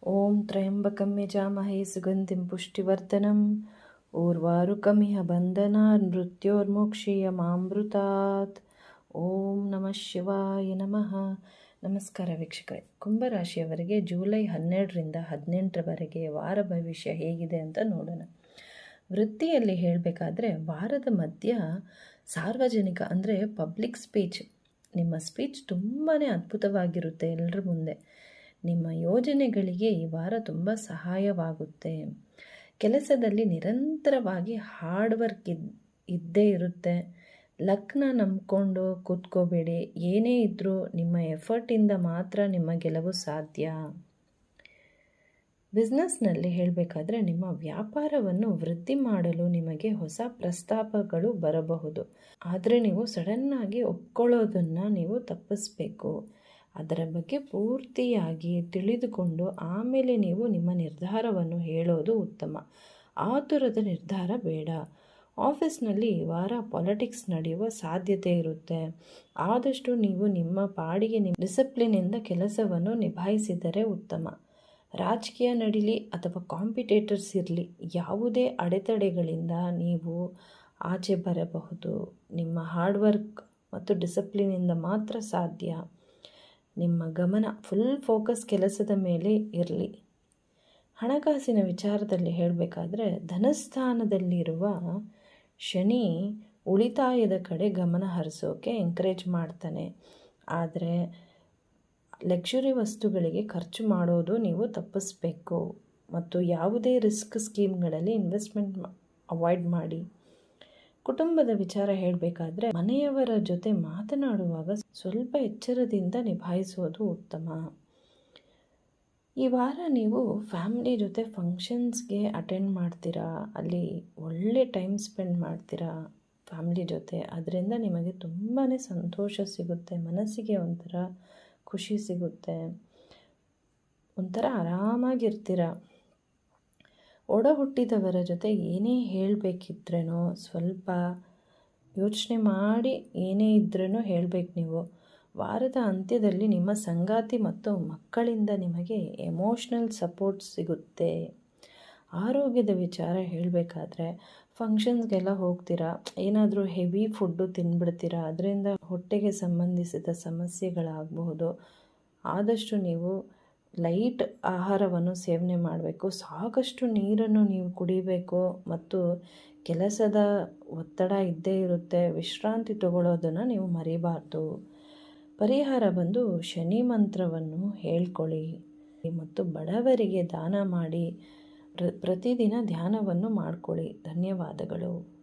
ಓಂ ತ್ರಯಂಬಕಂ ಯಜಾಮಹೇ ಸುಗಂಧಿಂ ಪುಷ್ಟಿವರ್ಧನಂ ಊರ್ವಾರುಕಮಿಹ ಬಂಧನಾನ್ ಮೃತ್ಯೋರ್ಮೋಕ್ಷೀಯಮಾಮೃತಾತ್. ಓಂ ನಮಃ ಶಿವಾಯ ನಮಃ. ನಮಸ್ಕಾರ ವೀಕ್ಷಕರೇ, ಕುಂಭರಾಶಿಯವರಿಗೆ ಜುಲೈ 12ರಿಂದ 18ರವರೆಗೆ ವಾರ ಭವಿಷ್ಯ ಹೇಗಿದೆ ಅಂತ ನೋಡೋಣ. ವೃತ್ತಿಯಲ್ಲಿ ಹೇಳಬೇಕಾದ್ರೆ ವಾರದ ಮಧ್ಯ ಸಾರ್ವಜನಿಕ ಅಂದರೆ ಪಬ್ಲಿಕ್ ಸ್ಪೀಚ್, ನಿಮ್ಮ ಸ್ಪೀಚ್ ತುಂಬಾ ಅದ್ಭುತವಾಗಿರುತ್ತೆ ಎಲ್ಲರ ಮುಂದೆ. ನಿಮ್ಮ ಯೋಜನೆಗಳಿಗೆ ಈ ವಾರ ತುಂಬ ಸಹಾಯವಾಗುತ್ತೆ. ಕೆಲಸದಲ್ಲಿ ನಿರಂತರವಾಗಿ ಹಾರ್ಡ್ ವರ್ಕ್ ಇದ್ದೇ ಇರುತ್ತೆ. ಲಕ್ನ ನಂಬ್ಕೊಂಡು ಕೂತ್ಕೋಬೇಡಿ. ಏನೇ ಇದ್ದರೂ ನಿಮ್ಮ ಎಫರ್ಟಿಂದ ಮಾತ್ರ ನಿಮ್ಮ ಗೆಲುವು ಸಾಧ್ಯ. ಬಿಸ್ನೆಸ್ನಲ್ಲಿ ಹೇಳಬೇಕಾದ್ರೆ ನಿಮ್ಮ ವ್ಯಾಪಾರವನ್ನು ವೃದ್ಧಿ ಮಾಡಲು ನಿಮಗೆ ಹೊಸ ಪ್ರಸ್ತಾಪಗಳು ಬರಬಹುದು. ಆದರೆ ನೀವು ಸಡನ್ನಾಗಿ ಒಪ್ಕೊಳ್ಳೋದನ್ನು ನೀವು ತಪ್ಪಿಸಬೇಕು. ಅದರ ಬಗ್ಗೆ ಪೂರ್ತಿಯಾಗಿ ತಿಳಿದುಕೊಂಡು ಆಮೇಲೆ ನೀವು ನಿಮ್ಮ ನಿರ್ಧಾರವನ್ನು ಹೇಳೋದು ಉತ್ತಮ. ಆತುರದ ನಿರ್ಧಾರ ಬೇಡ. ಆಫೀಸ್ನಲ್ಲಿ ಈ ವಾರ ಪಾಲಿಟಿಕ್ಸ್ ನಡೆಯುವ ಸಾಧ್ಯತೆ ಇರುತ್ತೆ. ಆದಷ್ಟು ನೀವು ನಿಮ್ಮ ಪಾಡಿಗೆ ಡಿಸಿಪ್ಲಿನಿಂದ ಕೆಲಸವನ್ನು ನಿಭಾಯಿಸಿದರೆ ಉತ್ತಮ. ರಾಜಕೀಯ ನಡೀಲಿ ಅಥವಾ ಕಾಂಪಿಟೇಟರ್ಸ್ ಇರಲಿ, ಯಾವುದೇ ಅಡೆತಡೆಗಳಿಂದ ನೀವು ಆಚೆ ಬರಬಹುದು. ನಿಮ್ಮ ಹಾರ್ಡ್ ವರ್ಕ್ ಮತ್ತು ಡಿಸಿಪ್ಲಿನಿಂದ ಮಾತ್ರ ಸಾಧ್ಯ. ನಿಮ್ಮ ಗಮನ ಫುಲ್ ಫೋಕಸ್ ಕೆಲಸದ ಮೇಲೆ ಇರಲಿ. ಹಣಕಾಸಿನ ವಿಚಾರದಲ್ಲಿ ಹೇಳಬೇಕಾದ್ರೆ ಧನಸ್ಥಾನದಲ್ಲಿರುವ ಶನಿ ಉಳಿತಾಯದ ಕಡೆ ಗಮನ ಹರಿಸೋಕೆ ಎಂಕರೇಜ್ ಮಾಡ್ತಾನೆ. ಆದರೆ ಲಕ್ಸುರಿ ವಸ್ತುಗಳಿಗೆ ಖರ್ಚು ಮಾಡೋದು ನೀವು ತಪ್ಪಿಸಬೇಕು. ಮತ್ತು ಯಾವುದೇ ರಿಸ್ಕ್ ಸ್ಕೀಮ್ಗಳಲ್ಲಿ ಇನ್ವೆಸ್ಟ್ಮೆಂಟ್ ಅವಾಯ್ಡ್ ಮಾಡಿ. ಕುಟುಂಬದ ವಿಚಾರ ಹೇಳಬೇಕಾದ್ರೆ ಮನೆಯವರ ಜೊತೆ ಮಾತನಾಡುವಾಗ ಸ್ವಲ್ಪ ಎಚ್ಚರದಿಂದ ನಿಭಾಯಿಸೋದು ಉತ್ತಮ. ಈ ವಾರ ನೀವು ಫ್ಯಾಮಿಲಿ ಜೊತೆ ಫಂಕ್ಷನ್ಸ್ಗೆ ಅಟೆಂಡ್ ಮಾಡ್ತೀರಾ. ಅಲ್ಲಿ ಒಳ್ಳೆ ಟೈಮ್ ಸ್ಪೆಂಡ್ ಮಾಡ್ತೀರಾ ಫ್ಯಾಮಿಲಿ ಜೊತೆ. ಅದರಿಂದ ನಿಮಗೆ ತುಂಬಾ ಸಂತೋಷ ಸಿಗುತ್ತೆ. ಮನಸ್ಸಿಗೆ ಒಂಥರ ಖುಷಿ ಸಿಗುತ್ತೆ. ಒಂಥರ ಆರಾಮಾಗಿರ್ತೀರ. ಒಡ ಹುಟ್ಟಿದವರ ಜೊತೆ ಏನೇ ಹೇಳಬೇಕಿದ್ರೇನೋ ಸ್ವಲ್ಪ ಯೋಚನೆ ಮಾಡಿ ಏನೇ ಇದ್ರೂ ಹೇಳಬೇಕು ನೀವು. ವಾರದ ಅಂತ್ಯದಲ್ಲಿ ನಿಮ್ಮ ಸಂಗಾತಿ ಮತ್ತು ಮಕ್ಕಳಿಂದ ನಿಮಗೆ ಎಮೋಷ್ನಲ್ ಸಪೋರ್ಟ್ ಸಿಗುತ್ತೆ. ಆರೋಗ್ಯದ ವಿಚಾರ ಹೇಳಬೇಕಾದ್ರೆ ಫಂಕ್ಷನ್ಸ್ಗೆಲ್ಲ ಹೋಗ್ತೀರಾ, ಏನಾದರೂ ಹೆವಿ ಫುಡ್ಡು ತಿಂದ್ಬಿಡ್ತೀರಾ. ಅದರಿಂದ ಹೊಟ್ಟೆಗೆ ಸಂಬಂಧಿಸಿದ ಸಮಸ್ಯೆಗಳಾಗಬಹುದು. ಆದಷ್ಟು ನೀವು ಲೈಟ್ ಆಹಾರವನ್ನು ಸೇವನೆ ಮಾಡಬೇಕು. ಸಾಕಷ್ಟು ನೀರನ್ನು ನೀವು ಕುಡಿಬೇಕು. ಮತ್ತು ಕೆಲಸದ ಒತ್ತಡ ಇದ್ದೇ ಇರುತ್ತೆ. ವಿಶ್ರಾಂತಿ ತಗೊಳ್ಳೋದನ್ನು ನೀವು ಮರಿಬಾರ್ದು. ಪರಿಹಾರ ಬಂದು ಶನಿ ಮಂತ್ರವನ್ನು ಹೇಳ್ಕೊಳ್ಳಿ ಮತ್ತು ಬಡವರಿಗೆ ದಾನ ಮಾಡಿ. ಪ್ರತಿದಿನ ಧ್ಯಾನವನ್ನು ಮಾಡ್ಕೊಳ್ಳಿ. ಧನ್ಯವಾದಗಳು.